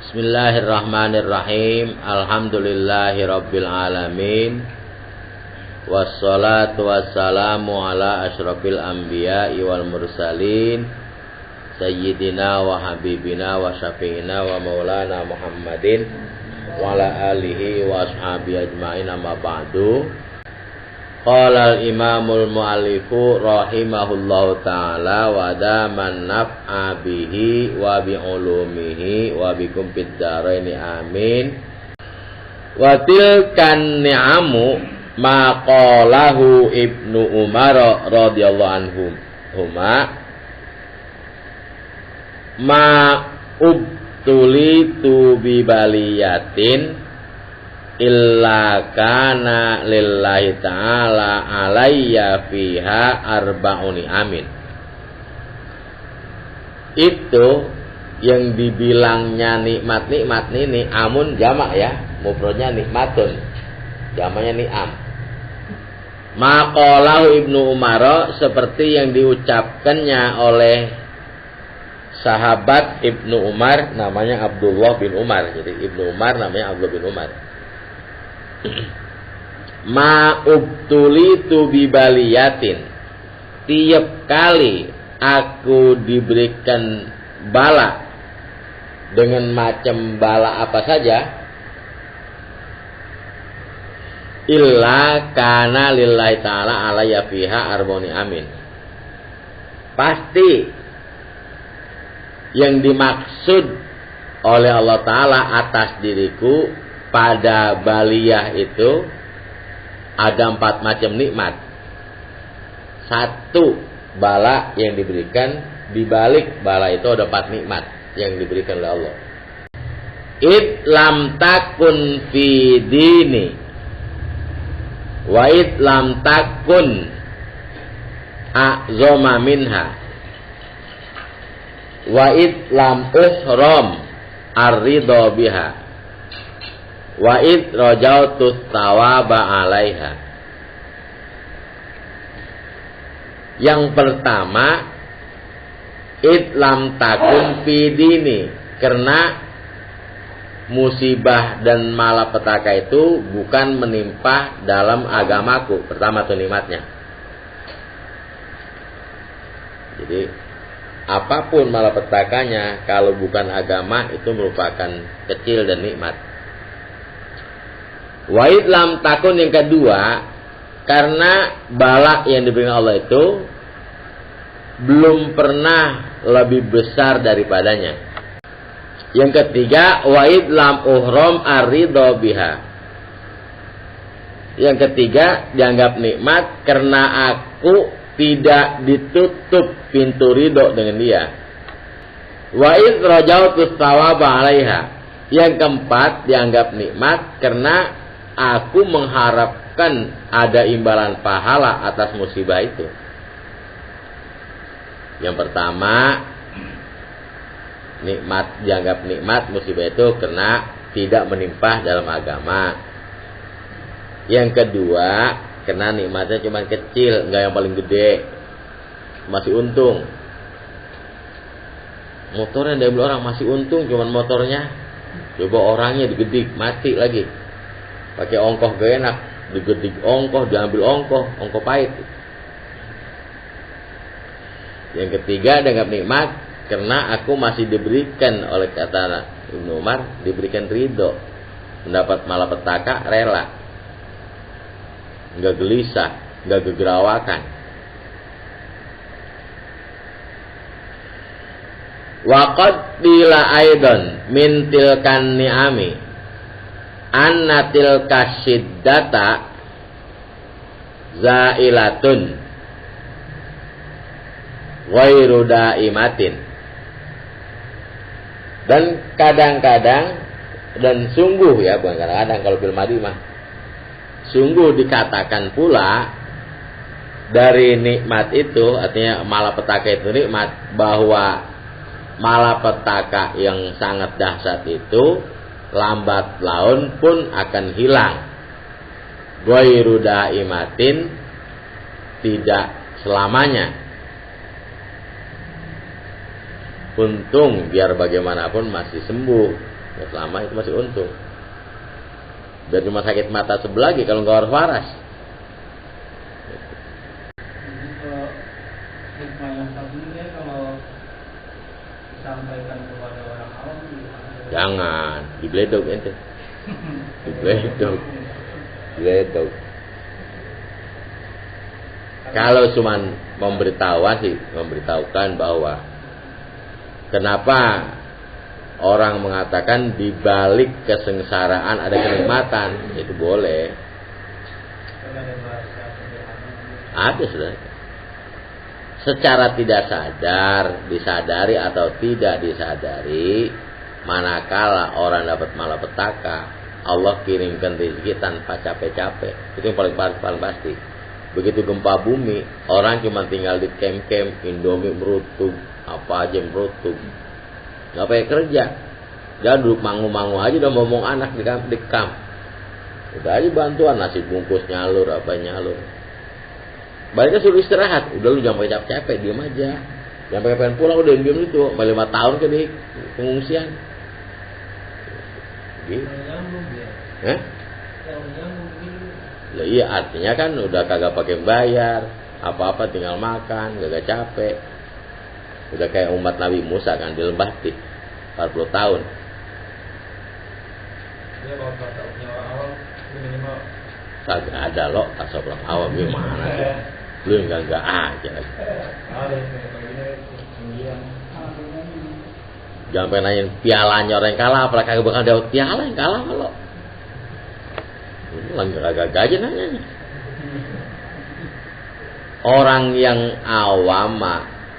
Bismillahirrahmanirrahim. Alhamdulillahirabbil alamin. Wassalatu wassalamu ala asyrafil anbiya'i wal mursalin sayyidina wa habibina wa syafi'ina wa maulana Muhammadin wa ala alihi wa ashabihi ajma'in, amma ba'du. Qala al-imamul mu'allifu rahimahullahu ta'ala wa daman naf'a bihi wa bi'ulumihi wa bikum fid dharaini amin. Wa tilkan ni'amu ma qalahu Ibnu Umar radhiyallahu anhuma ma ubtulitu bi baliyatin illa kana lillahi ta'ala alayya fiha arba'uni amin. Itu yang dibilangnya nikmat-nikmat ini amun jamak ya, mufradnya nikmatun, jamaknya ni'am. Maqalahu Ibnu Umar, seperti yang diucapkannya oleh sahabat Ibnu Umar, namanya Abdullah bin Umar. Jadi Ibnu Umar namanya Abdullah bin Umar. Ma ubtulitu bi baliyatin, tiap kali aku diberikan bala dengan macam bala apa saja, illa kana lillahi ta'ala alayya fiha arba'uni amin. Pasti yang dimaksud oleh Allah Ta'ala atas diriku pada baliyah itu ada 4 macam nikmat. 1 bala yang diberikan, di balik bala itu ada 4 nikmat yang diberikan oleh Allah. Id lam takun fi dini wa id lam takun a'zama minha wa id lam uhram ar-ridha biha wa id rajautu thawaba alaiha. Yang pertama, id lam takun fi dini, karena musibah dan malapetaka itu bukan menimpa dalam agamaku. Pertama itu nikmatnya. Jadi apapun malapetakanya, kalau bukan agama itu merupakan kecil dan nikmat. Wa id lam takun, yang kedua, karena bala yang diberikan Allah itu belum pernah lebih besar daripadanya. Yang ketiga, wa id lam uhram ar-ridha biha. Yang ketiga, dianggap nikmat karena aku tidak ditutup pintu ridho dengan dia. Wa id rajautu thawaba alaiha. Yang keempat, dianggap nikmat karena aku mengharapkan ada imbalan pahala atas musibah itu. Yang pertama, nikmat, dianggap nikmat musibah itu karena tidak menimpa dalam agama. Yang kedua, karena nikmatnya cuma kecil, enggak yang paling gede, masih untung. Motornya diambil orang masih untung, cuma motornya. Coba orangnya digedik, mati lagi. Pakai ongkoh gak enak, digedik ongkoh, diambil ongkoh pahit. Yang ketiga, dianggap nikmat karena aku masih diberikan, oleh kata Ibnu Umar, diberikan ridho, mendapat malapetaka rela, enggak gelisah, enggak gegerawakan. Wa qad bila aidan min tilkan ni'ami anna tilka syiddata zailatun ghairu daimatin. Dan kadang-kadang, dan sungguh ya, bukan kadang-kadang, kalau bil madi mah sungguh dikatakan pula dari nikmat itu, artinya malapetaka itu nikmat, bahwa malapetaka yang sangat dahsyat itu lambat laun pun akan hilang. Ghairu daimatin, tidak selamanya. Untung biar bagaimanapun masih sembuh, Ya, selama itu masih untung. Biar cuma sakit mata sebelah lagi kalau nggak harus waras. Jadi kalau hikmah yang satu ini kalau disampaikan kepada orang awam jangan dibledok ente. Dibledok. Kalau cuman memberitahukan bahwa kenapa orang mengatakan di balik kesengsaraan ada kenikmatan, itu boleh. Ada sudah. Secara tidak sadar, disadari atau tidak disadari, manakala orang dapat malapetaka, Allah kirimkan rezeki tanpa capek-capek. Itu yang paling pasti. Begitu gempa bumi, orang cuma tinggal di camp-camp, Indomie merutub, apa aja merutub. Gak payah kerja. Jangan duduk mangu-mangu aja udah ngomong anak di kamp. Udah aja bantuan, nasi bungkus nyalur, apa nyalur. Baliknya suruh istirahat. Udah lu jangan pakai capek-capek, diam aja. Jangan pengen pulang, udah diam itu. 5 tahun ke di pengungsian. Gitu. Lah iya, artinya kan udah kagak pakai bayar, apa-apa tinggal makan, gak capek. Udah kayak umat Nabi Musa kan di lembah Tik 40 tahun. Dia kalau tasawufnya orang awam minimal Kagak ada loh tasawuf orang awam gimana sih? Lu enggak aja. Jangan pengen nanyain pialanya orang yang kalah, apalagi kagak bakal dapat piala yang kalah lo. Lagi kagak aja nanya. Orang yang awam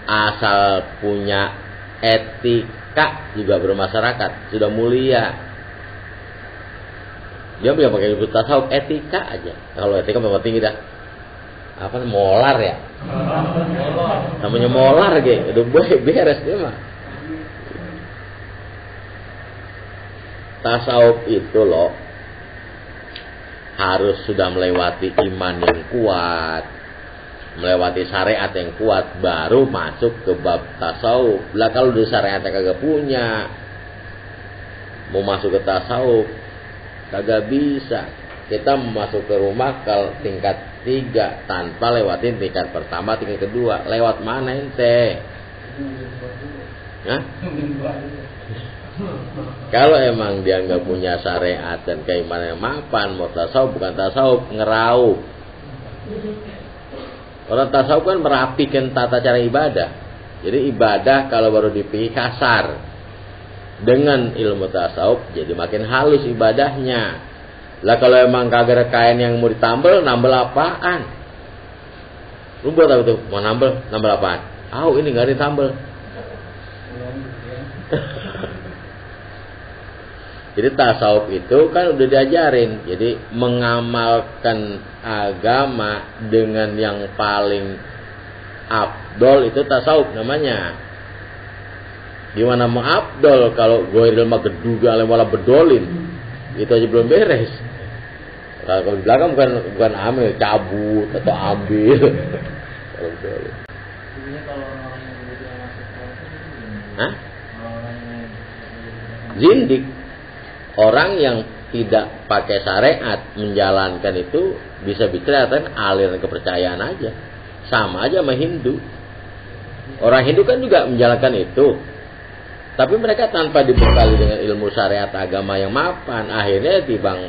asal punya etika juga bermasyarakat, sudah mulia. Dia bisa pakai ilmu tasawuf, etika aja. Kalau etika memang tinggi dah. Apa molar ya? Namanya molar gitu. Udah beres dia mah. Tasawuf itu loh harus sudah melewati iman yang kuat, melewati syariat yang kuat, baru masuk ke bab tasawuf. Lah kalau di syariatnya kagak punya, mau masuk ke tasawuf kagak bisa. Kita masuk ke rumah kalau tingkat 3 tanpa lewatin tingkat pertama, tingkat kedua. Lewat mana ente? Hah? Kalau emang dia nggak punya syariat dan keimanan yang mapan, mau tasawuf bukan tasawuf, ngeraup. Orang tasawuf kan merapikan tata cara ibadah. Jadi ibadah kalau baru dipilih kasar, dengan ilmu tasawuf jadi makin halus ibadahnya. Lah kalau emang kagak ada kain yang mau ditambel, nambel apaan? Lu buat apa tuh? Mau nambel apaan? Ini nggak ditambel. Jadi tasawuf itu kan udah diajarin. Jadi mengamalkan agama dengan yang paling afdol itu tasawuf namanya. Gimana mau afdol kalau goiril mah geduga malah bedolin? Itu aja belum beres. Kalau di belakang bukan ambil, cabut atau ambil. Kalau bedolin. Kalau orang yang begitu masuk Hah? Zindik. Orang yang tidak pakai syariat menjalankan itu bisa bicara aliran kepercayaan aja. Sama aja sama Hindu. Orang Hindu kan juga menjalankan itu. Tapi mereka tanpa dibekali dengan ilmu syariat agama yang mapan, akhirnya tibang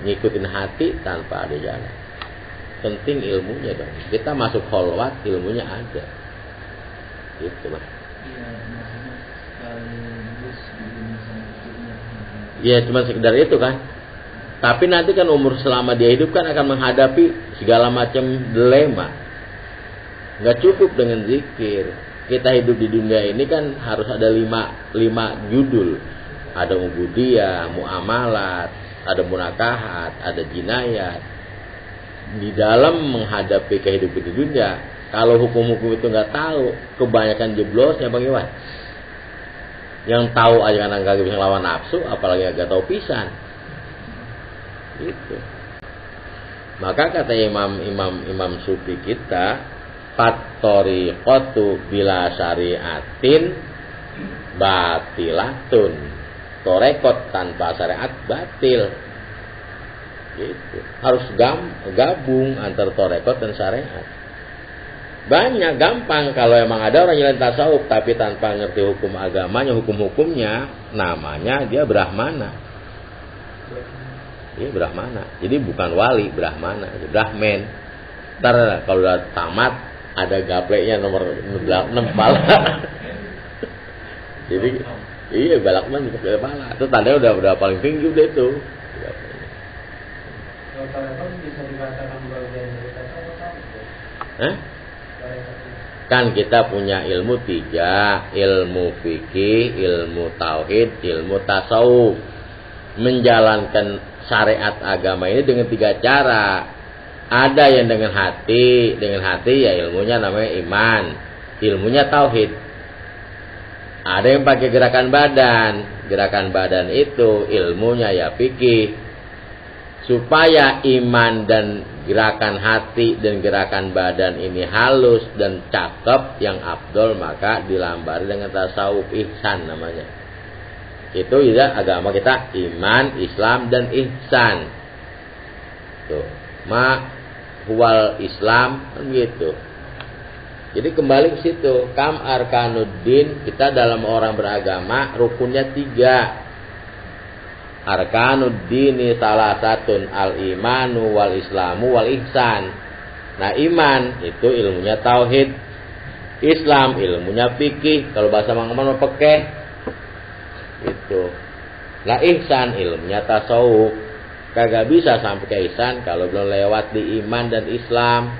ngikutin hati tanpa ada jalan. Penting ilmunya dong. Kita masuk kholwat, ilmunya ada. Gitu lah. Ya cuma sekedar itu kan. Tapi nanti kan umur selama dia hidup kan akan menghadapi segala macam dilema. Gak cukup dengan zikir. Kita hidup di dunia ini kan harus ada lima judul. Ada ubudiyah, muamalat, ada munakahat, ada jinayat. Di dalam menghadapi kehidupan di dunia, kalau hukum-hukum itu nggak tahu, kebanyakan jeblosnya Bang Iwan. Yang tahu aja kan nggak bisa lawan nafsu, apalagi nggak tahu pisan. Gitu. Maka kata Imam Sufi kita, fatoriqatu bila syariatin batilatun. torekot tanpa syariat batil. Gitu. Harus gabung antara torekot dan syariat. Banyak gampang kalau emang ada orang yang tasawuf tapi tanpa ngerti hukum agamanya, hukum-hukumnya, namanya dia brahmana. Dia brahmana. Jadi bukan wali, brahmana, Brahmen. Ntar kalau udah tamat ada gapleknya nomor 6 kepala. Jadi iya balakman di kepala. Itu tandanya udah paling tinggi udah itu. Kalau tarekat bisa dikatakan bagian dari tasawuf kan? Kan kita punya ilmu 3, ilmu fikih, ilmu tauhid, ilmu tasawuf. Menjalankan syariat agama ini dengan 3 cara. Ada yang dengan hati ya ilmunya namanya iman, ilmunya tauhid. Ada yang pakai gerakan badan itu ilmunya ya fikih. Supaya iman dan gerakan hati dan gerakan badan ini halus dan cakep yang afdol, maka dilambari dengan tasawuf, ihsan namanya. Itu ya agama kita, iman, Islam dan ihsan. Tuh, ma huwal Islam kan gitu. Jadi kembali ke situ, kam arkanuddin, kita dalam orang beragama rukunnya 3. Arkanuddini salah satun al-imanu wal islamu wal ihsan. Nah, iman itu ilmunya tauhid, Islam ilmunya fikih, kalau bahasa Mangkuman pekeh itu. Nah, ihsan ilmunya tasawuf. Kagak bisa sampai ke ihsan kalau belum lewat di iman dan Islam.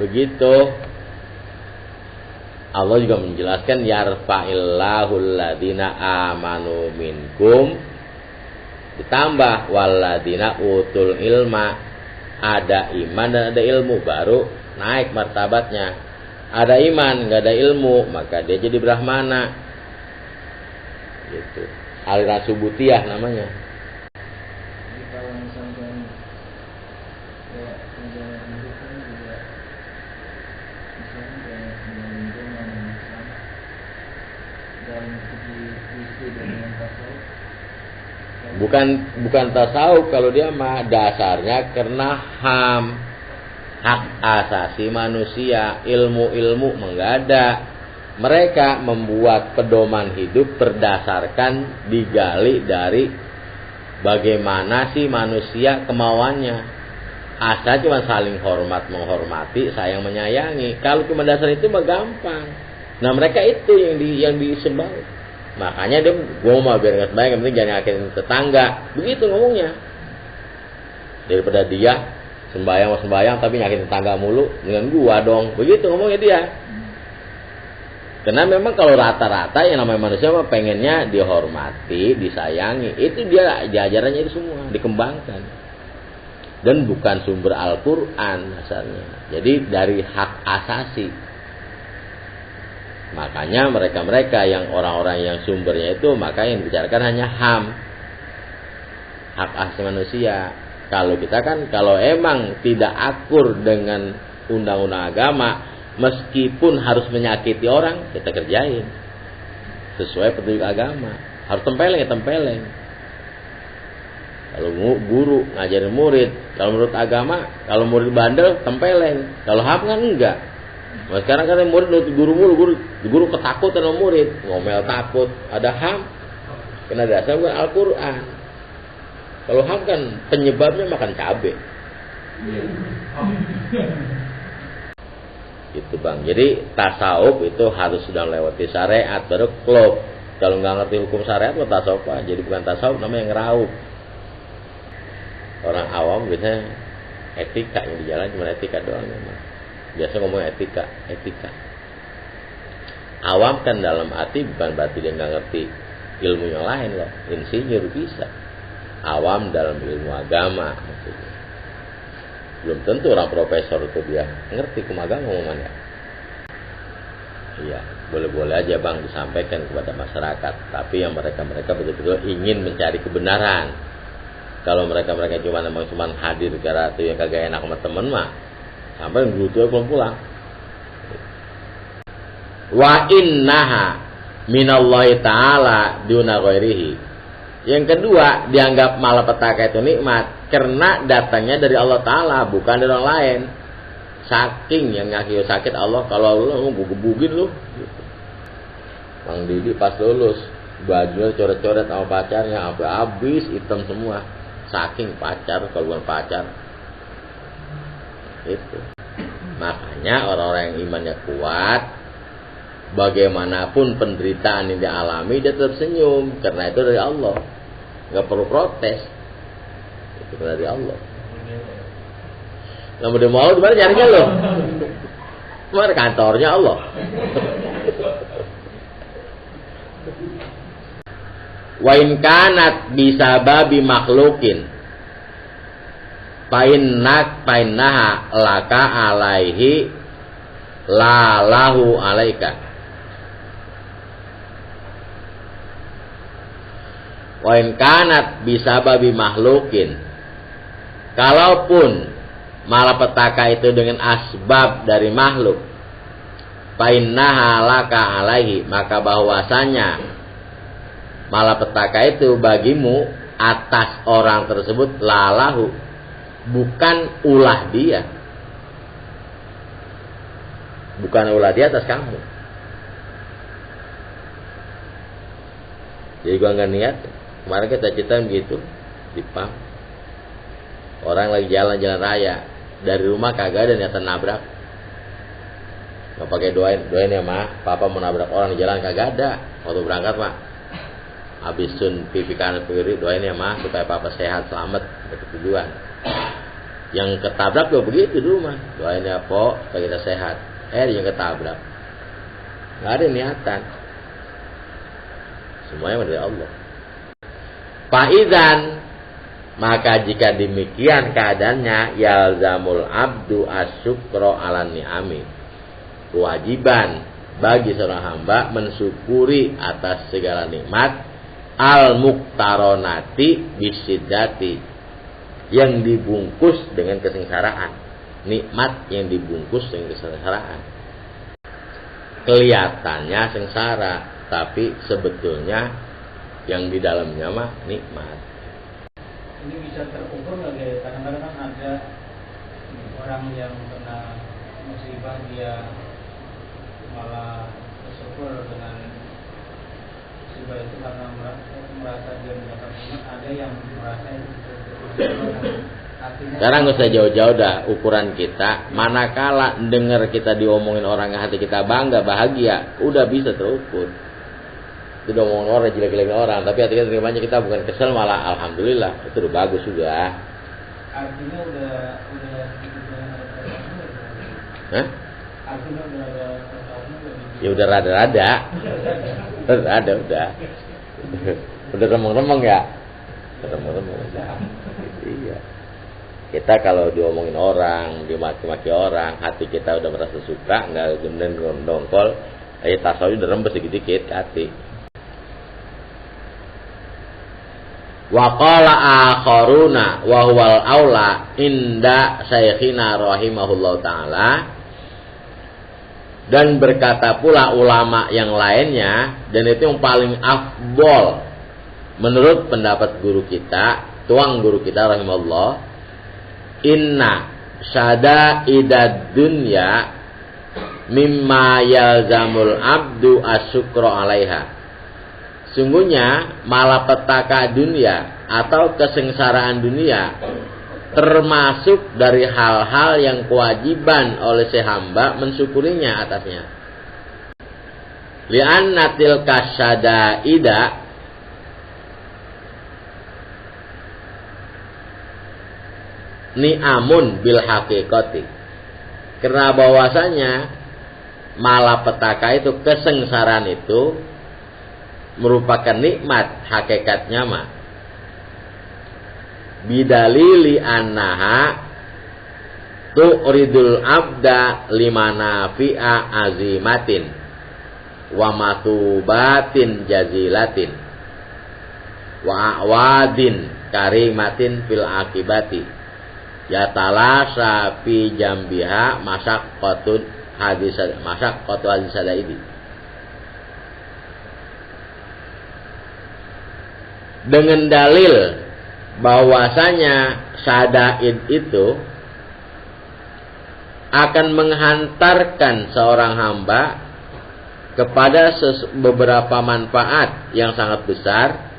Begitu. Allah juga menjelaskan yarfa'illahu alladhina amanu minkum, ditambah walladhina utul ilma. Ada iman dan ada ilmu baru naik martabatnya. Ada iman enggak ada ilmu maka dia jadi brahmana. Gitu. Aliran subutiyah namanya. Jadi kalau misalkan kayak perjalanan hidup kan juga misalnya kayak lingkungan Islam dalam segi visi dengan tasawuf. Bukan tasawuf kalau dia mah dasarnya karena hak asasi manusia, ilmu menggada. Mereka membuat pedoman hidup berdasarkan digali dari bagaimana sih manusia kemauannya. Asal cuma saling hormat menghormati, sayang menyayangi. Kalau cuma dasar itu mah gampang. Nah mereka itu yang disembah. Makanya dia gue mau biar nggak sembahyang, yang penting jangan nyakitin tetangga. Begitu ngomongnya. Daripada dia sembahyang tapi nyakitin tetangga mulu, dengan gua dong. Begitu ngomongnya dia. Karena memang kalau rata-rata yang namanya manusia mah pengennya dihormati, disayangi. Itu dia ajarannya itu semua dikembangkan. Dan bukan sumber Al-Qur'an asalnya. Jadi dari hak asasi. Makanya mereka-mereka yang orang-orang yang sumbernya itu, maka yang dibicarakan hanya HAM. Hak asasi manusia. Kalau kita kan kalau emang tidak akur dengan undang-undang agama, meskipun harus menyakiti orang, kita kerjain sesuai petunjuk agama. Harus tempeleng. Kalau guru ngajarin murid, kalau menurut agama, kalau murid bandel tempeleng. Kalau HAM kan enggak. Nah, sekarang kan murid nurut guru ketakutan sama murid, ngomel takut. Ada HAM, kena dasar bukan Al-Qur'an. Kalau HAM kan penyebabnya makan cabai. Gitu bang. Jadi tasawuf itu harus sudah lewati syariat baru klop. Kalau nggak ngerti hukum syariat mau tasawuf aja. Jadi bukan tasawuf, namanya ngeraup. Orang awam biasanya etika yang di jalan cuma etika doang memang. Biasa ngomong etika. Awam kan dalam arti bukan berarti dia nggak ngerti ilmu yang lain loh. Insinyur bisa. Awam dalam ilmu agama maksudnya. Belum tentu orang profesor itu dia ngerti hukum agama ngomongnya. Iya, boleh-boleh aja bang disampaikan kepada masyarakat. Tapi yang mereka betul-betul ingin mencari kebenaran. Kalau mereka cuma hadir gara itu yang kagak enak sama temen mah, sampai guru tua belum pulang. Wa innaha minallahi ta'ala duna ghairihi. Yang kedua, dianggap malapetaka itu nikmat karena datangnya dari Allah Ta'ala, bukan dari orang lain. Saking yang ngakiu sakit Allah, kalau Allah mau gebugin lu. Mang Didi pas lulus, bajunya coret-coret sama pacarnya, sampai habis hitam semua. Saking pacar, kalau bukan pacar. Itu. Makanya orang-orang yang imannya kuat, bagaimanapun penderitaan yang dialami, dia tetap senyum karena itu dari Allah. Nggak perlu protes, itu dari Allah. Nggak mau di mana nyarinya lo? Mana kantornya Allah? Wa in kanat bisababi makhlukin painnaha laka alaihi la lahu alaika. Wa in kanat bisababi makhlukin, kalaupun malapetaka itu dengan asbab dari makhluk, painnaha laka alaihi, maka bahwasanya malapetaka itu bagimu atas orang tersebut lalahu, bukan ulah dia. Bukan ulah dia atas kamu. Jadi gua nggak niat. Kemarin kita ceritain begitu di PAM. Orang lagi jalan-jalan raya, dari rumah kagak ada niatan nabrak. Nggak pakai doain ya mah, papa mau nabrak orang di jalan, kagak ada. Waktu berangkat mah, habis sun pipi kanan kiri, doain ya mah supaya papa sehat selamat ke tujuan. Yang ketabrak juga begitu dulu mah, doain ya po supaya kita sehat. Yang ketabrak, nggak ada niatan. Semuanya dari Allah. Faizan, maka jika demikian keadaannya, yalzamul abdu asyukra ala ni'ami, kewajiban bagi seorang hamba mensyukuri atas segala nikmat al muktaronati bisiddati, yang dibungkus dengan kesengsaraan. Nikmat yang dibungkus dengan kesengsaraan. Kelihatannya sengsara, tapi sebetulnya yang di dalamnya mah nikmat. Ini bisa terukur nggak ya? Kadang-kadang kan ada orang yang kena musibah, dia malah bersyukur dengan musibah itu karena merasa dia mendapat nikmat. Ada yang merasa itu artinya. Sekarang nggak usah jauh-jauh dah ukuran kita. Manakala dengar kita diomongin orang yang hati kita bangga, bahagia, udah bisa terukur. Itu ngomongin orang, jelek-jelekin orang, tapi hati kita terimanya kita bukan kesel, malah alhamdulillah, itu udah bagus juga. Artinya udah Hah? Artinya udah ada Ya udah rada-rada. Rada udah. Udah remeng-remeng ya. Remeng-remeng udah. Iya. Kita kalau diomongin orang, dimaki-maki orang, hati kita udah merasa suka, nggak gendeng dongkol, tasawuf udah rembes dikit-dikit hati. Wa qala akharuna wa huwal aula inda syekhina rahimahullahu taala, dan berkata pula ulama yang lainnya, dan itu yang paling afdol menurut pendapat guru kita, tuang guru kita rahimahullah, inna syada'idad dunya mimma yalzamul abdu asyukra alaiha. Sungguhnya malapetaka dunia atau kesengsaraan dunia termasuk dari hal-hal yang kewajiban oleh si hamba mensyukurinya atasnya. Li'anna tilka syada'ida ni'amun bil haqiqati. Karena bahwasanya malapetaka itu, kesengsaraan itu merupakan nikmat hakikatnya mah. Bidalili annaha tu'ridul abda limana fi'a azimatin wa matubatin jazilatin wa awadin karimatin fil akibati yatalasa fi jambiha masaqqatu hadis ini. dengan dalil bahwasanya syadaid itu akan menghantarkan seorang hamba kepada beberapa manfaat yang sangat besar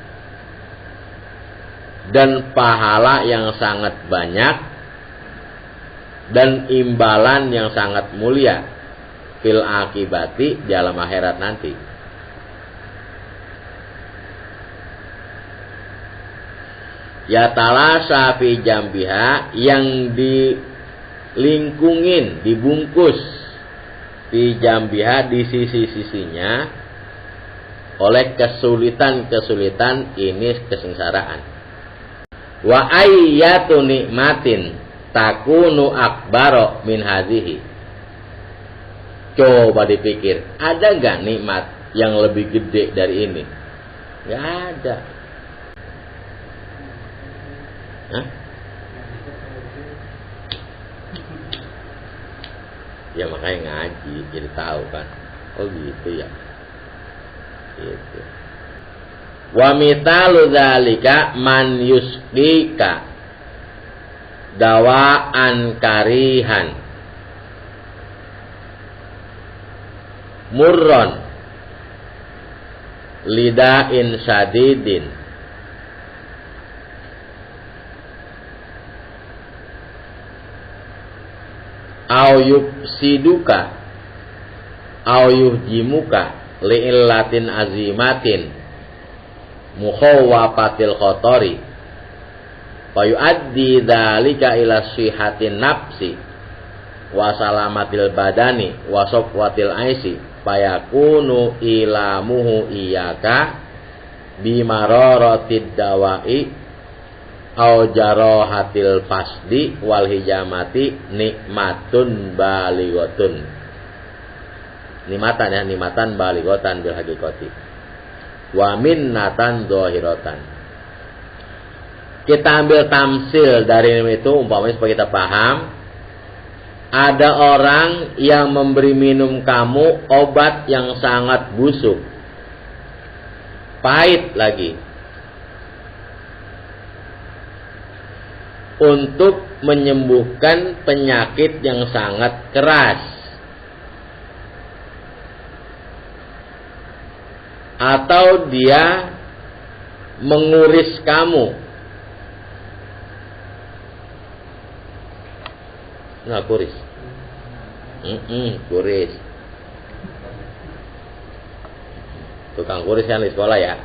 dan pahala yang sangat banyak dan imbalan yang sangat mulia fil akibati di alam akhirat nanti. Ya talasa fi jambiha, yang dilingkungin, dibungkus fi jambiha, di sisi-sisinya oleh kesulitan-kesulitan ini, kesengsaraan. Wa ayyatu nikmatin takunu akbaro min hadhihi. Coba dipikir, ada gak nikmat yang lebih gede dari ini? Gak ada. Hah? Ya makanya ngaji jadi tahu kan. Oh gitu ya. Gitu. Wa mitalu dzalika man yusqika dawaan karihan murron lidain sadidin au yufsiduka au yuhjimuka li'illatin azimatin mukhawwafatil khotori fayuaddi dzalika ila sihatin nafsi wa salamatil badani wa safwatil aisi fayakunu ilamuhu iyaka bimararatit dawai au jarahatil fasdi wal hijamati nikmatun balighatun. Nikmatan ya, nikmatan balighatan bil haqiqati. Wa minnatan dhahiratan. Kita ambil tamsil dari itu umpamanya supaya kita paham. Ada orang yang memberi minum kamu obat yang sangat busuk, pahit lagi, untuk menyembuhkan penyakit yang sangat keras, atau dia menguris kamu. Nah, kuris. Kuris. Tukang kuris yang di sekolah ya.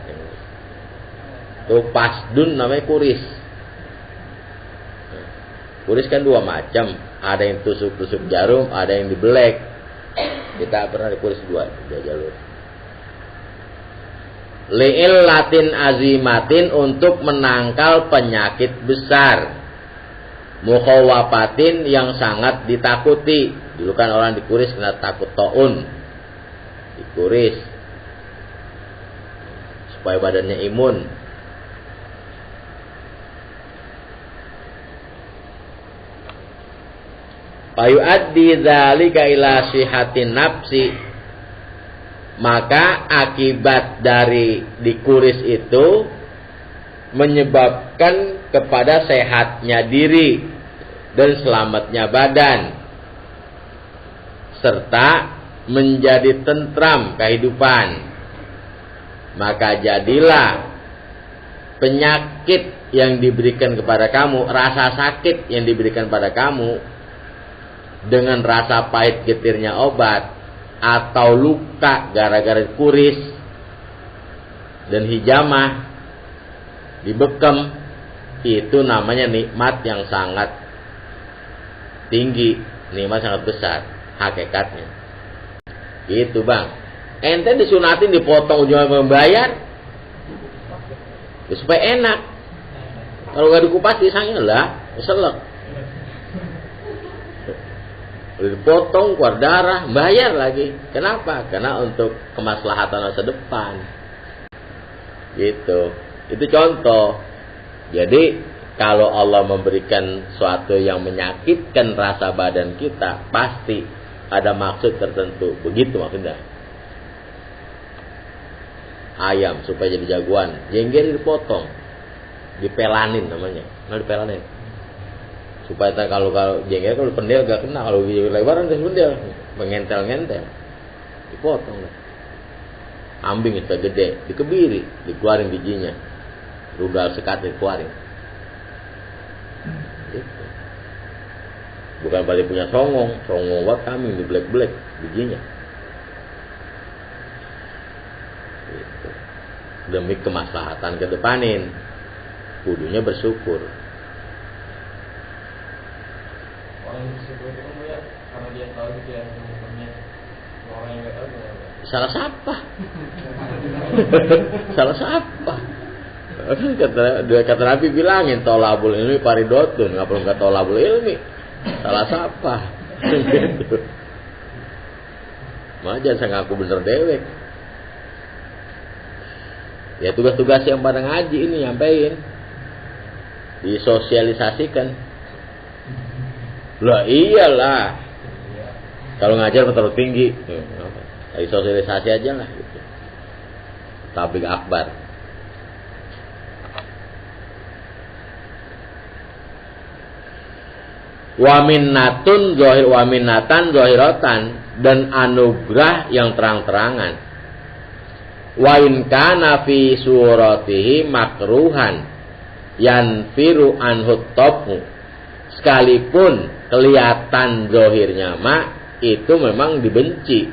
Itu pasdun namanya kuris. Kuris kan dua macam. Ada yang tusuk-tusuk jarum, ada yang dibelek. Kita pernah dikuris dua jalur. Li'il latin azimatin, untuk menangkal penyakit besar. Mukhawwafatin, yang sangat ditakuti. Dulu kan orang dikuris kena takut taun, dikuris supaya badannya imun. Fayuaddi dzalika ila sihatin nafsi, maka akibat dari dikuris itu menyebabkan kepada sehatnya diri dan selamatnya badan, serta menjadi tentram kehidupan. Maka jadilah penyakit yang diberikan kepada kamu, rasa sakit yang diberikan pada kamu dengan rasa pahit getirnya obat, atau luka gara-gara kuris dan hijamah dibekam, itu namanya nikmat yang sangat tinggi, nikmat sangat besar hakikatnya. Gitu bang. Ente disunatin dipotong ujungnya membayar ya, supaya enak. Kalau gak dikupas pisangnya lah selek. Dipotong keluar darah, bayar lagi. Kenapa? Karena untuk kemaslahatan masa depan. Gitu. Itu contoh. Jadi kalau Allah memberikan suatu yang menyakitkan rasa badan kita, pasti ada maksud tertentu. Begitu maksudnya. ayam supaya jadi jagoan. Jengger dipotong, dipelanin namanya. Nah dipelanin. Supaya kalau jengger kalau pendel gak kena, kalau lebaran udah pendel, mengentel-ngentel. Dipotong. Ambing itu gede, dikebiri, dikeluarin bijinya. Rudal sekat dikeluarin. Gitu. Bukan balik punya songong buat kambing di black bijinya. Gitu. Demi kemaslahatan ke depanin, kudunya bersyukur. Orang yang bersyukur itu kan ya, karena dia tahu dia punya orang yang nggak tahu gimana? Salah siapa? Salah siapa? Kata Nabi bilangin tolabul ilmi paridotun, nggak perlu kata tolabul ilmi. Salah siapa? Gitu. Makanya jangan ngaku bener dewek. Ya tugas-tugas yang pada ngaji ini nyampein, disosialisasikan. Lah iyalah. Kalau ngajar terlalu tinggi, disosialisasi aja lah. Gitu. Tabligh akbar. Waminatun zohir waminatan zohirotan, dan anugerah yang terang-terangan. Wa in kana fi suratihi makruhan yanfiru anhu tabu, sekalipun kelihatan zohirnya itu memang dibenci,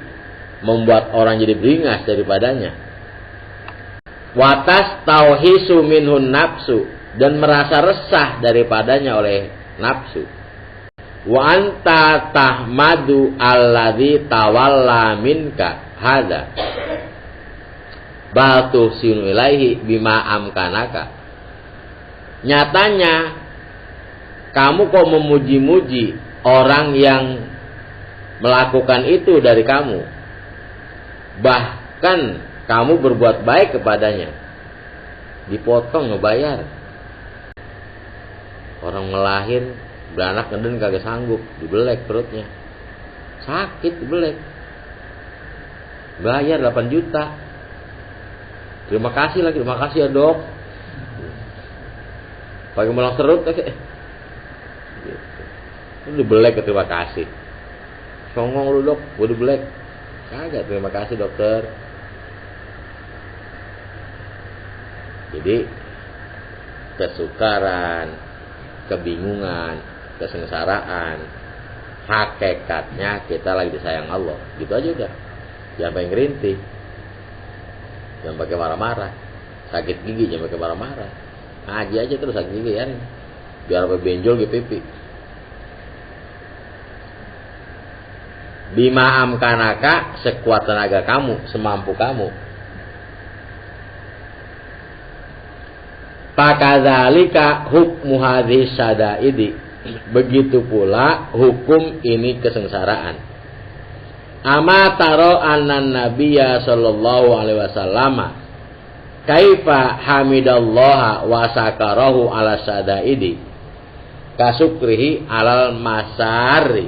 membuat orang jadi beringas daripadanya. Watas tauhisu minhun nafsu, dan merasa resah daripadanya oleh nafsu. Wa anta tahmadu alladzi tawalla minka hada bal tuhsinu ilaihi bima amkanaka. Nyatanya kamu kok memuji-muji orang yang melakukan itu dari kamu, bahkan kamu berbuat baik kepadanya. Dipotong ngebayar. Orang melahir beranak ngeden kagak sanggup, dibelek perutnya, sakit dibelek, bayar 8 juta. Terima kasih ya dok. Pakai melak serut gitu. Itu dibelek ke terima kasih. Songong lu dok, gua dibelek. Kagak terima kasih dokter. Jadi kesukaran, kebingungan, kesengsaraan, hakikatnya kita lagi disayang Allah. Gitu aja udah. Jangan pakai ngerintih, jangan pakai marah-marah. Sakit gigi jangan pakai marah-marah. Ngaji aja terus sakit gigi ya. Biar apa benjol gitu pipi. Bima amkanaka, sekuat tenaga kamu, semampu kamu. Pakadzalika hukmu hadhihi sadaidi. Begitu pula hukum ini kesengsaraan. Ama taro annan nabiyya sallallahu alaihi wasallam kaifa hamidallaha wa sakarahu ala sadaidi kasukrihi alal masari.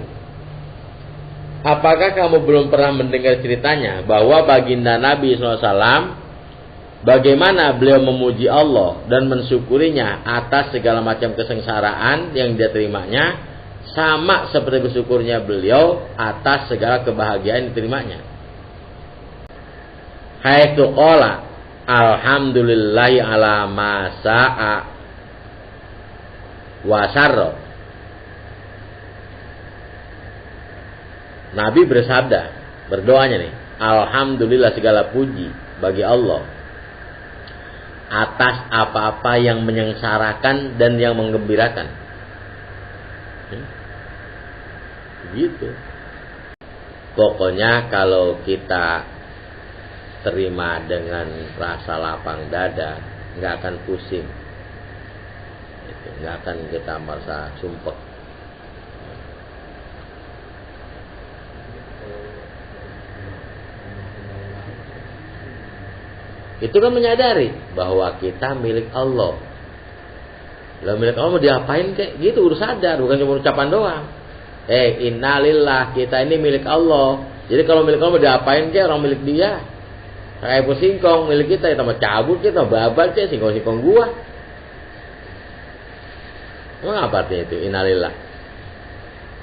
Apakah kamu belum pernah mendengar ceritanya bahwa baginda Nabi SAW bagaimana beliau memuji Allah dan mensyukurinya atas segala macam kesengsaraan yang dia terimanya, sama seperti bersyukurnya beliau atas segala kebahagiaan yang diterimanya. Haitsu qala alhamdulillahi ala ma sa'a wa sarra. Nabi bersabda, berdoanya nih, alhamdulillah segala puji bagi Allah atas apa-apa yang menyengsarakan dan yang menggembirakan. Gitu. Pokoknya kalau kita terima dengan rasa lapang dada, nggak akan pusing, nggak akan kita merasa sumpek. Itu kan menyadari bahwa kita milik Allah. Lah milik Allah mau diapain kek? Gitu udah sadar, bukan cuma ucapan doang. Innalillah, kita ini milik Allah. Jadi kalau milik Allah mau diapain kek, orang milik dia. Kayak singkong milik kita, kita mau cabut, kita babal cek singkong gua. Emang apa artinya itu? Innalillah.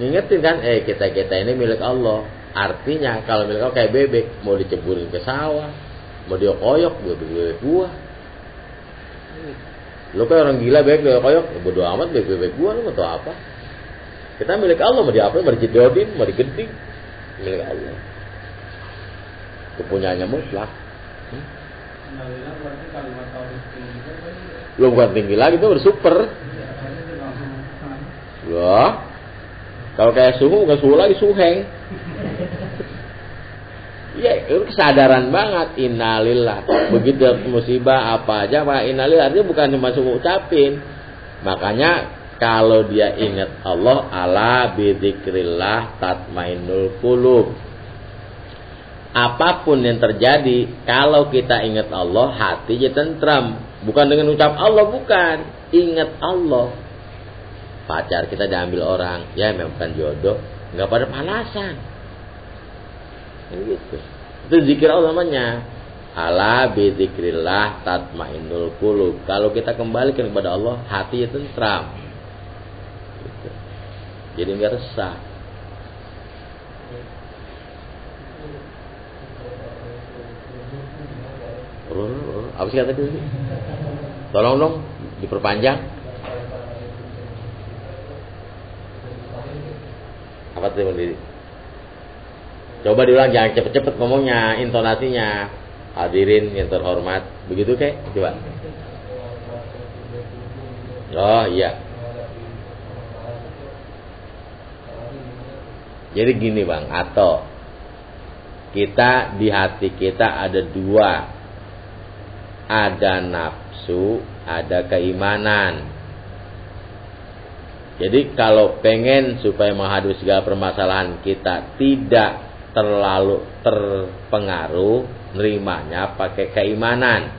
Ngingetin kan, kita ini milik Allah. Artinya kalau milik Allah kayak bebek, mau diceburin ke sawah, mau diokoyok, bebek gua. Lo kayak orang gila bebek diokoyok, bodo amat bebek gua, lu mau tau apa? Kita milik Allah, mau diapain, mau dijedodin, mau digeding, milik Allah. Kepunyaannya mutlak. Innalillah berarti kalimat tauhid tinggi itu kan? Lo bukan tinggi lagi, itu udah super. Loh, kalau kayak suhu bukan suhu lagi, suheng. Iya, itu kesadaran banget. Innalillah. Begitu musibah apa aja, maka innalillah artinya bukan cuma suhu ucapin. Makanya kalau dia ingat Allah, ala bidzikrillah tatmainnul qulub. Apapun yang terjadi, kalau kita ingat Allah, hati jadi tentram. Bukan dengan ucap Allah, bukan. Ingat Allah. Pacar kita diambil orang, ya memang bukan jodoh, nggak pada panasan. Gitu. Itu zikir Allah namanya. Ala bidzikrillah tatmainnul qulub. Kalau kita kembalikan kepada Allah, hati tentram. Gitu. Jadi nggak resah. Apa sih kata dia? Tolong dong diperpanjang. Apa tuh berdiri? Coba diulang, jangan cepet-cepet ngomongnya, intonasinya. Hadirin yang terhormat, begitu kek? Coba. Oh iya. Jadi gini bang, atau kita di hati kita ada dua, ada nafsu, ada keimanan. Jadi kalau pengen supaya menghadapi segala permasalahan kita tidak terlalu terpengaruh, nerimanya pakai keimanan.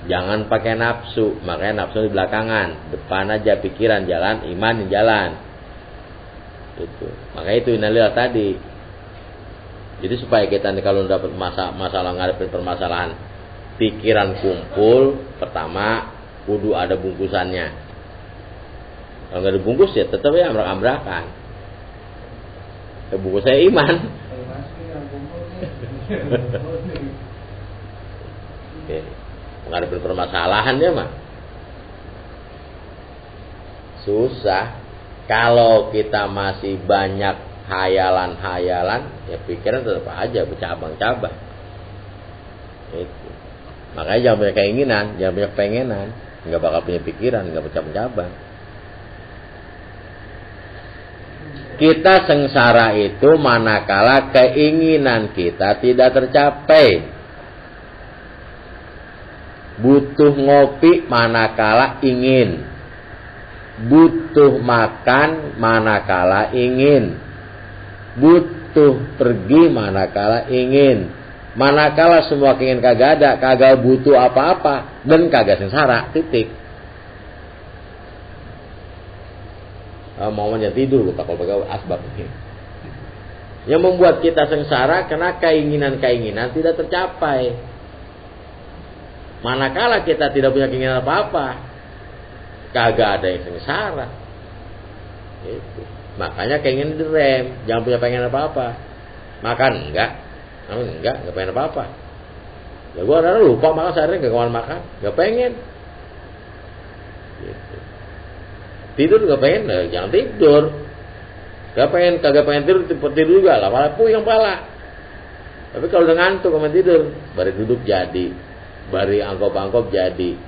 Jangan pakai nafsu, makanya nafsu di belakangan, depan aja pikiran jalan, iman di jalan. Itu. Makanya itu innalillah tadi. Jadi supaya kita nih kalau dapat masalah ngadepin permasalahan, pikiran kumpul, pertama kudu ada bungkusannya. Kalau nggak dibungkus ya tetap ya ambrak-ambrakan. Bungkus saya iman. Oke, menghadapi permasalahan dia mah susah. Kalau kita masih banyak hayalan-hayalan, ya pikiran tetap aja bercabang-cabang. Itu. Makanya jangan banyak keinginan, jangan banyak pengenan, nggak bakal punya pikiran, nggak bercabang-cabang. Kita sengsara itu manakala keinginan kita tidak tercapai. Butuh ngopi manakala ingin. Butuh makan manakala ingin. Butuh pergi manakala ingin. Manakala semua keinginan kagak ada, kagak butuh apa-apa, dan kagak sengsara, titik. Maunya tidur, kalau pakai asbab. Yang membuat kita sengsara karena keinginan-keinginan tidak tercapai. Manakala kita tidak punya keinginan apa-apa, kagak ada yang sengsara. Itu. Makanya keinginan direm, jangan punya pengen apa-apa. Makan enggak pengen apa-apa. Ya gua ada lupa makan sehari enggak kemana makan, enggak pengen. Gitu. Tidur gak pengen, jangan tidur. Kagak pengen tidur juga lah, malah puyeng pala. Tapi kalau udah ngantuk sama tidur, bari duduk jadi, bari angkop jadi.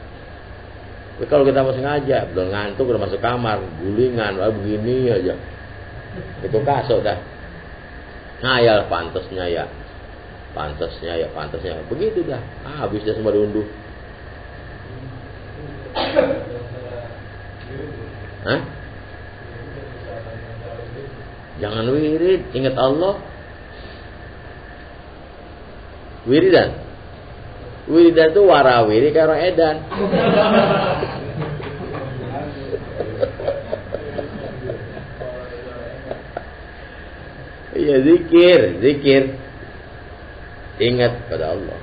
Tapi kalau kita masih ngajak, udah ngantuk, udah masuk kamar, gulingan, begini aja. Itu kasut dah. Ngayal pantasnya ya. Begitu dah. Habis dah semua diunduh. Hah? Jangan wirid, ingat Allah. Wiridan itu warawiri kayak orang edan. Iya zikir. Ingat pada Allah.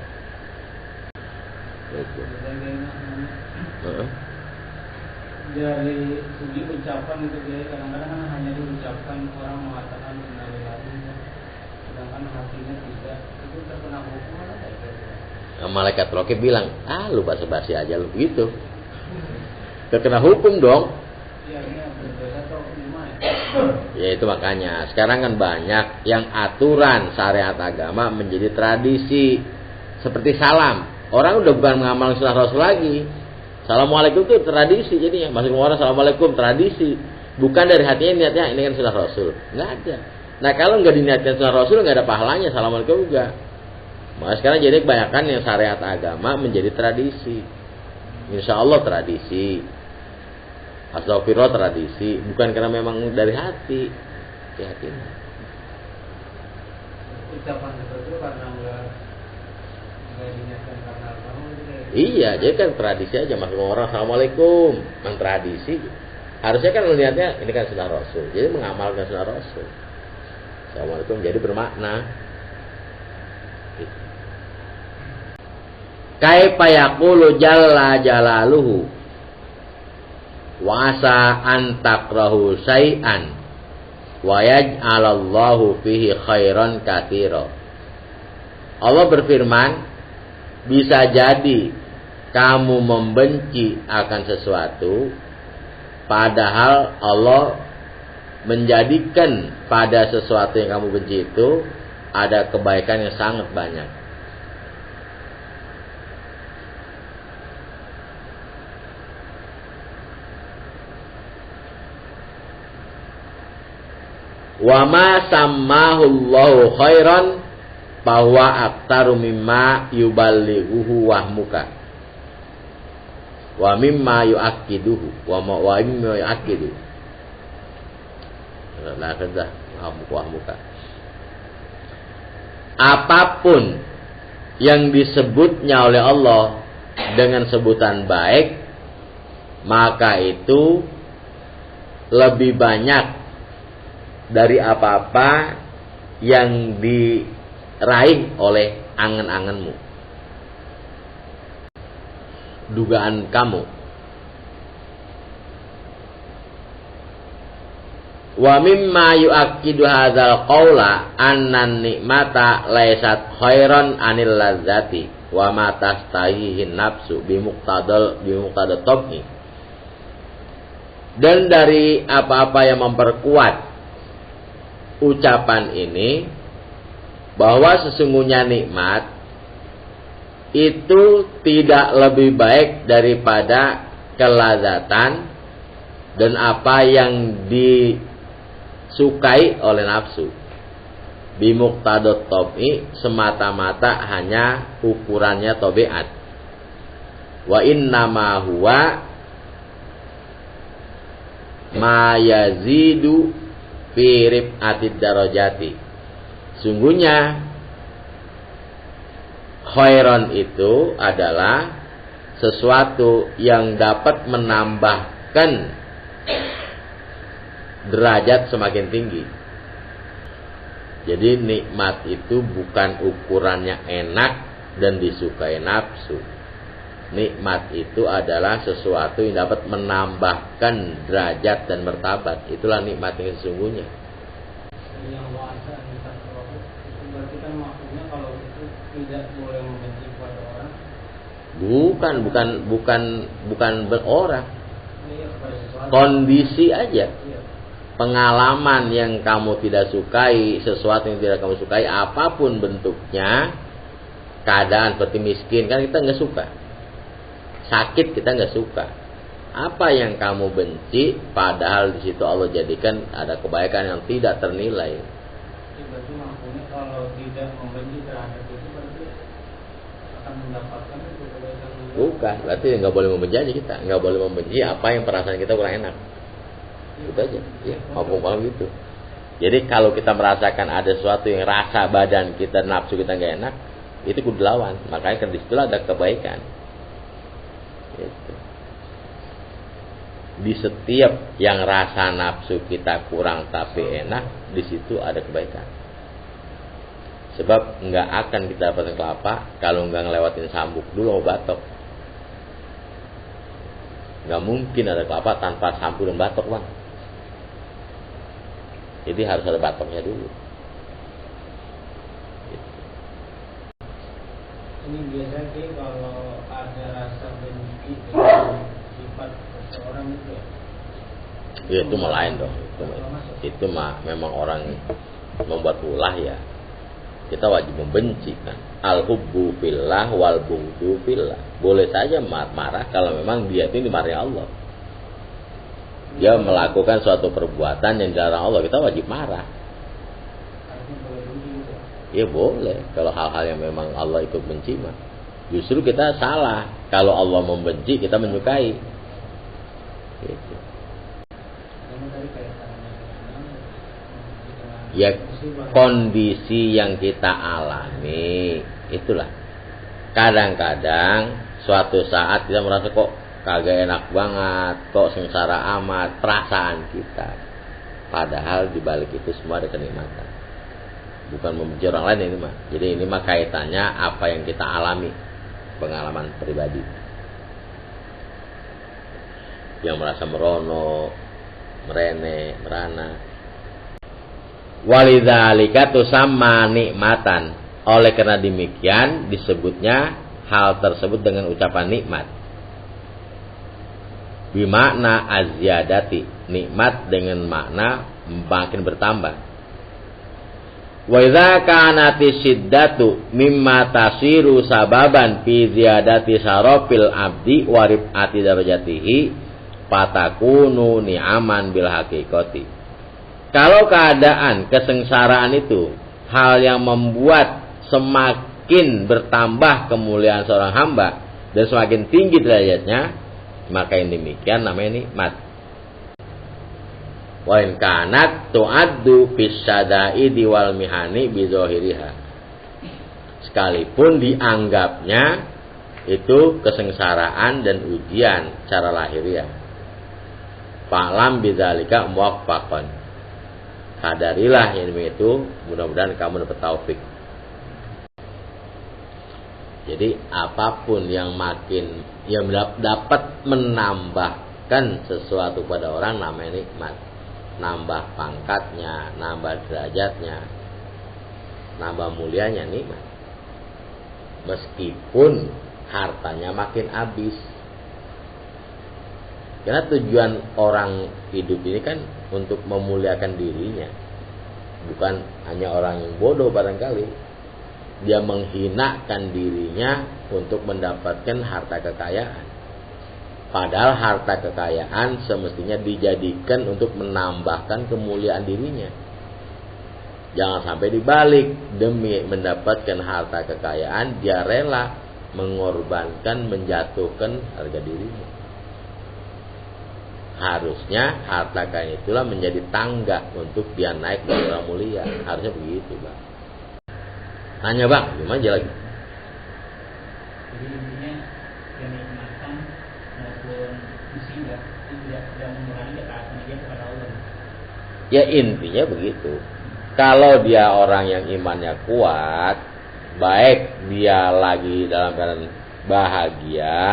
Dari segi ucapan itu dia kadang-kadang kan hanya diucapkan, orang mengatakan innalillahi, sedangkan hatinya tidak, itu terkena hukum apa ya? Malaikat Raqib bilang, lu basa-basi aja lu gitu. Terkena hukum dong. Iya, ini berbeda atau gimana? Ya itu makanya sekarang kan banyak yang aturan syariat agama menjadi tradisi, seperti salam. Orang udah bukan mengamalkan sunnah Rasul lagi. Assalamualaikum itu tradisi jadinya. Masuk orang assalamualaikum tradisi. Bukan dari hatinya niatnya ini kan sunnah Rasul. Nggak ada. Nah kalau nggak diniatkan sunnah Rasul nggak ada pahalanya. Assalamualaikum juga. Maka sekarang jadi kebanyakan yang syariat agama menjadi tradisi. Insya Allah tradisi. Astagfirullah tradisi. Bukan karena memang dari hati. Yakin. Ucapan seperti itu karena nggak diniatkan karena agama. Iya, jadi kan tradisi aja masuk orang assalamualaikum, memang tradisi. Harusnya kan melihatnya ini kan sunnah Rasul, jadi mengamalkan sunnah Rasul. Assalamualaikum jadi bermakna. Kaifa yaqulu jalla jalaluhu wa asa an takrahu syai'an wa yaj'alallahu fihi khairan katsira. Allah berfirman, bisa jadi kamu membenci akan sesuatu, padahal Allah menjadikan pada sesuatu yang kamu benci itu ada kebaikan yang sangat banyak. Wa ma sammahu Allahu khairan bahwa aktaru mimma yuballighuhu wahmuka wa mimma yu'akkiduhu wa mimma yu'akkidu la kaza wahmuka. Apapun yang disebutnya oleh Allah dengan sebutan baik, maka itu lebih banyak dari apa-apa yang diraih oleh angan-anganmu, dugaan kamu. Wa mimma yu'akkidu hadzal qaula annan nikmata laysat khairan anil ladzati wa ma tastahihin nafsu bimuqtadal tab'i. Dan dari apa-apa yang memperkuat ucapan ini, bahwa sesungguhnya nikmat itu tidak lebih baik daripada kelazatan dan apa yang disukai oleh nafsu. Bimuqtadot tab'i, semata-mata hanya ukurannya tabiat. Wa innama huwa ma yazidu fi rif'atid darajati. Sungguhnya khairan itu adalah sesuatu yang dapat menambahkan derajat semakin tinggi. Jadi nikmat itu bukan ukurannya enak dan disukai nafsu. Nikmat itu adalah sesuatu yang dapat menambahkan derajat dan martabat. Itulah nikmat yang sesungguhnya. Yang wa'asa berarti kan maksudnya kalau itu tidak boleh membenci kepada orang. Bukan berorang. Kondisi aja. Pengalaman yang kamu tidak sukai, sesuatu yang tidak kamu sukai, apapun bentuknya, keadaan seperti miskin kan kita nggak suka, sakit kita nggak suka. Apa yang kamu benci, padahal di situ Allah jadikan ada kebaikan yang tidak ternilai. Berarti maksudnya kalau tidak membenci terhadap itu berarti akan mendapatkan itu kebaikan. Bukan, berarti nggak boleh membenci aja kita, nggak boleh membenci apa yang perasaan kita kurang enak. Itu aja, ya, hukum gitu. Jadi kalau kita merasakan ada sesuatu yang rasa badan kita, nafsu kita nggak enak, itu kudu lawan. Makanya kan di situ ada kebaikan. Gitu. Di setiap yang rasa nafsu kita kurang tapi enak, di situ ada kebaikan. Sebab nggak akan kita dapat kelapa kalau nggak ngelewatin Sambuk dulu mau batok. Nggak mungkin ada kelapa tanpa Sambuk dan batok, Bang. Jadi harus ada batoknya dulu. Ini biasanya sih kalau ada rasa benci dengan sifat seseorang itu ya itu mah lain dong. Itu mah memang orang membuat ulah ya. Kita wajib membenci kan. Al-hubbu fillah wal bughdu fillah. Boleh saja marah kalau memang dia itu dimarahi Allah. Dia melakukan suatu perbuatan yang dilarang Allah, kita wajib marah. Ya boleh. Kalau hal-hal yang memang Allah ikut benci mah. Justru kita salah. Kalau Allah membenci, kita menyukai. Gitu. Ya kondisi yang kita alami itulah. Kadang-kadang suatu saat kita merasa kok kagak enak banget, kok sengsara amat, perasaan kita. Padahal dibalik itu semua ada kenikmatan. Bukan membenci orang lain ini mah. Jadi ini mah kaitannya apa yang kita alami, pengalaman pribadi. Yang merasa merono, merene, merana. Walidzalika tusamma nikmatan. Oleh karena demikian disebutnya hal tersebut dengan ucapan nikmat. Bimakna azyadati, nikmat dengan makna makin bertambah. Wa idza kanati shiddatu mimma tasiru sababan fi ziyadati sarafil abdi wa rif'ati darajatihi fatakunu ni'aman bil haqiqati. Kalau keadaan kesengsaraan itu hal yang membuat semakin bertambah kemuliaan seorang hamba dan semakin tinggi derajatnya, maka yang demikian namanya nikmat. Wa in kanat tu'addu bis syada'idi wal mihani bi zahiriha. Sekalipun dianggapnya itu kesengsaraan dan ujian secara lahiriah. Fa'lam bidzalika muwaffaqan. Sadarilah ilmu itu, mudah-mudahan kamu dapat taufik. Jadi apapun yang makin yang dapat menambahkan sesuatu pada orang namanya nikmat. Nambah pangkatnya, nambah derajatnya, nambah mulianya nikmat. Meskipun hartanya makin habis. Karena tujuan orang hidup ini kan untuk memuliakan dirinya. Bukan hanya orang yang bodoh barangkali. Dia menghinakan dirinya untuk mendapatkan harta kekayaan. Padahal harta kekayaan semestinya dijadikan untuk menambahkan kemuliaan dirinya. Jangan sampai dibalik. Demi mendapatkan harta kekayaan, dia rela mengorbankan, menjatuhkan harga dirinya. Harusnya harta kekayaan itulah menjadi tangga untuk dia naik ke orang mulia. Harusnya begitu, Bang. Tanya, Bang, gimana aja lagi? Jadi intinya kenikmatan maupun musibah itu tidak mengurangi ketaatan dia kepada Allah. Ya intinya begitu. Kalau dia orang yang imannya kuat, baik dia lagi dalam keadaan bahagia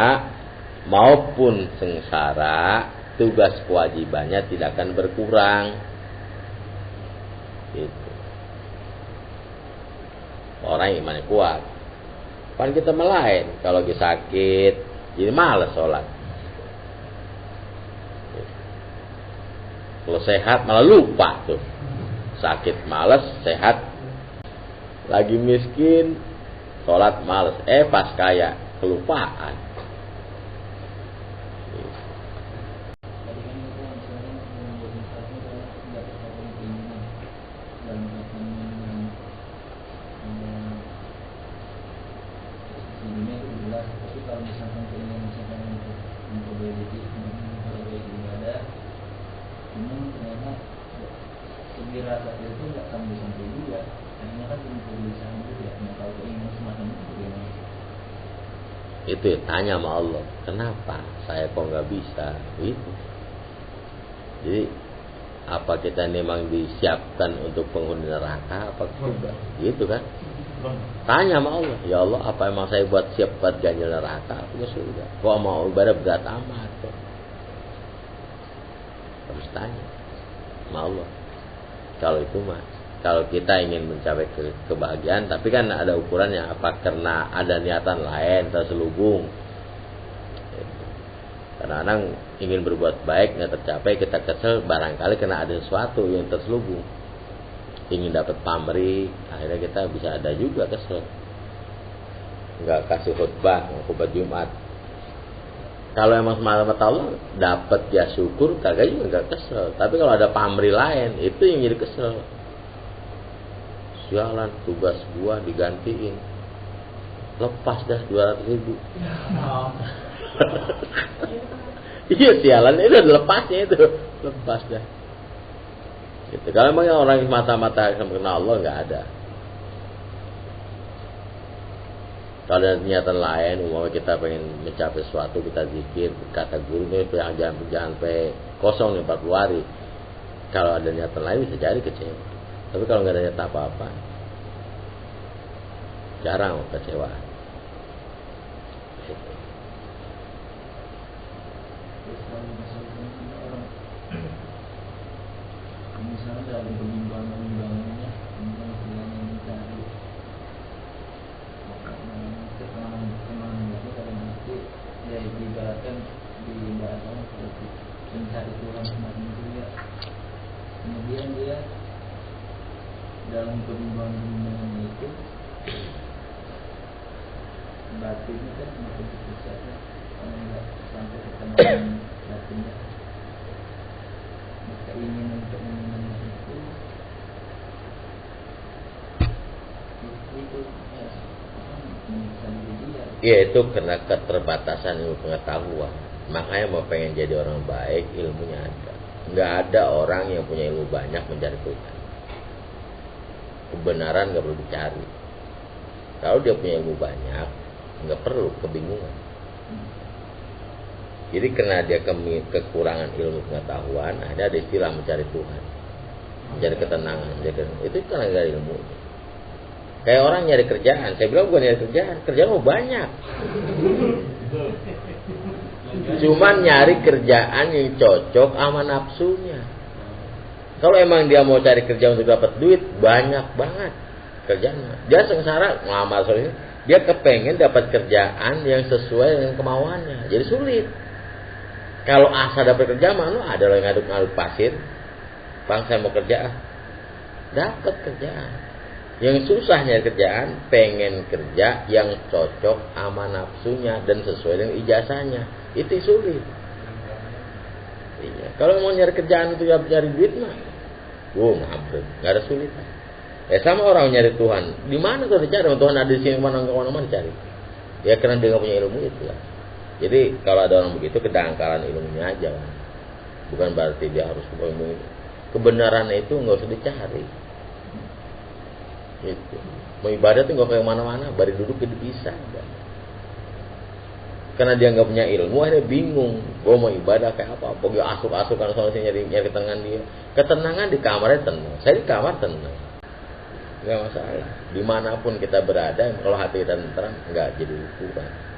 maupun sengsara, tugas kewajibannya tidak akan berkurang. Gitu. Orang yang imannya kuat. Kan kita melain kalau lagi sakit, jadi malas sholat. Kalau sehat malah lupa tuh. Sakit malas, sehat lagi miskin, sholat malas. Pas kaya kelupaan. Itu ya, tanya sama Allah, kenapa saya kok nggak bisa? Gitu. Jadi Apa kita memang disiapkan untuk penghuni neraka apa tidak? Gitu kan? Tanya sama Allah, ya Allah, apa emang saya buat siap buat ganjil neraka? Aku surga. Kok mau ibadah berat amat? Kok? Harus tanya sama Allah. Kalau itu mah, kalau kita ingin mencapai kebahagiaan, tapi kan ada ukurannya. Apa karena ada niatan lain terselubung? Kadang-kadang ingin berbuat baik nggak tercapai, kita kesel barangkali karena ada sesuatu yang terselubung. Ingin dapat pamrih, akhirnya kita bisa ada juga kesel. Nggak kasih khutbah Jumat. Kalau emang semata-mata Allah dapat ya syukur, kagak juga nggak kesel. Tapi kalau ada pamrih lain, itu yang jadi kesel. Sialan, tugas gua digantiin. Lepas dah 200.000. Iya sialan itu lepasnya itu, lepas dah. Gitu. Kalau memang orang yang mata-mata kenal Allah nggak ada. Kalau ada niatan lain, umpama kita pengen mencapai sesuatu, kita zikir, kata guru ini jangan sampai kosong nih 40 hari. Kalau ada niatan lain bisa jadi kecewa. Tapi kalau nggak ada niatan apa-apa, jarang kecewa. Gitu. Misalnya dalam pemimpinan-pemimpinan yang mencari ketenangan itu dalam arti ya diibaratkan seperti mencari Tuhan semakin mulia. Kemudian dia dalam pemimpinan itu batinnya kan semakin susah ya, kalau nggak sampai ketenangan batinnya. Keinginan itu ya itu karena keterbatasan ilmu pengetahuan. Makanya mau pengen jadi orang baik, ilmunya ada. Nggak ada orang yang punya ilmu banyak mencari Tuhan. Kebenaran nggak perlu dicari. Kalau dia punya ilmu banyak, nggak perlu kebingungan. Jadi karena dia kekurangan ilmu pengetahuan, ada istilah mencari Tuhan, mencari ketenangan. Itu karena gak ada ilmu. Kayak orang nyari kerjaan, saya bilang bukan nyari kerjaan mau banyak. Cuman nyari kerjaan yang cocok sama nafsunya. Kalau emang dia mau cari kerja untuk dapat duit, banyak banget kerjaan. Dia sengsara ngelamar soalnya, dia kepengen dapat kerjaan yang sesuai dengan kemauannya. Jadi sulit. Kalau asa dapat kerja mana ada yang ngaduk-ngaduk pasir. Bang saya mau kerja, dapat kerjaan. Yang susah nyari kerjaan, pengen kerja yang cocok sama nafsunya dan sesuai dengan ijazahnya. Itu sulit. Iya. Kalau mau nyari kerjaan itu ya cari duit mah, ngampret, nggak ada sulitan. Sama orang nyari Tuhan, di mana tuh dicari? Tuhan ada di sini mana cari? Ya karena dia nggak punya ilmu itu lah. Jadi kalau ada orang begitu kedangkalan ilmunya aja, bukan berarti dia harus ilmu itu. Kebenarannya itu nggak usah dicari. Itu mau ibadah tuh nggak kayak mana-mana, bari duduk jadi bisa. Karena dia nggak punya ilmu, akhirnya bingung. Gue mau ibadah kayak apa? Pergi asuk-asuk kan soalnya nyari ketenangan dia. Ketenangan di kamarnya tenang. Saya di kamar tenang, nggak masalah. Dimanapun kita berada, kalau hati kita tenang, nggak jadi ukuran.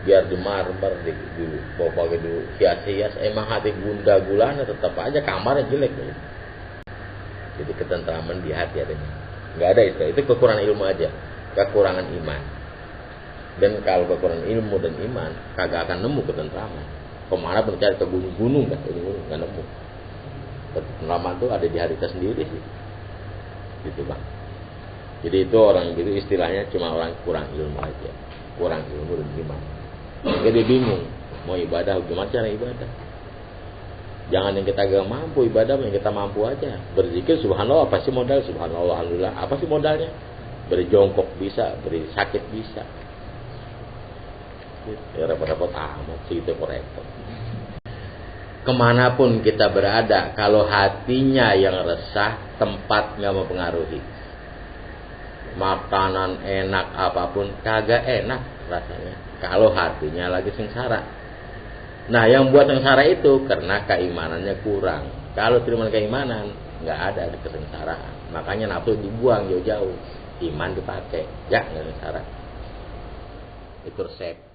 Biar dimarmer dulu, pakai dulu hias-hias, emang hati gunda gulana tetap aja kamarnya jelek ya. Jadi ketentraman di hati adanya. Nggak ada itu kekurangan ilmu aja, kekurangan iman. Dan kalau kekurangan ilmu dan iman, kagak akan nemu ketentraman. Kemana pun cari ke gunung-gunung nggak nemu. Ketentraman tuh ada di hati kita sendiri sih, gitu bang. Jadi itu orang gitu istilahnya cuma orang kurang ilmu aja, kurang ilmu dan iman. Jadi bingung mau ibadah gimana cara ibadah. Jangan yang kita gak mampu ibadah, yang kita mampu aja. Berzikir subhanallah, apa sih modal? Subhanallah, alhamdulillah, apa sih modalnya? Beri jongkok bisa, beri sakit bisa. Ya repot-repot amat sih itu repot. Kemanapun kita berada, kalau hatinya yang resah, tempat gak mempengaruhi. Makanan enak apapun kagak enak rasanya kalau hatinya lagi sengsara. Nah, yang buat sengsara itu karena keimanannya kurang. Kalau terima keimanan, nggak ada di kesengsaraan. Makanya nafsu dibuang jauh-jauh, iman dipakai, ya nggak sengsara. Itu resep.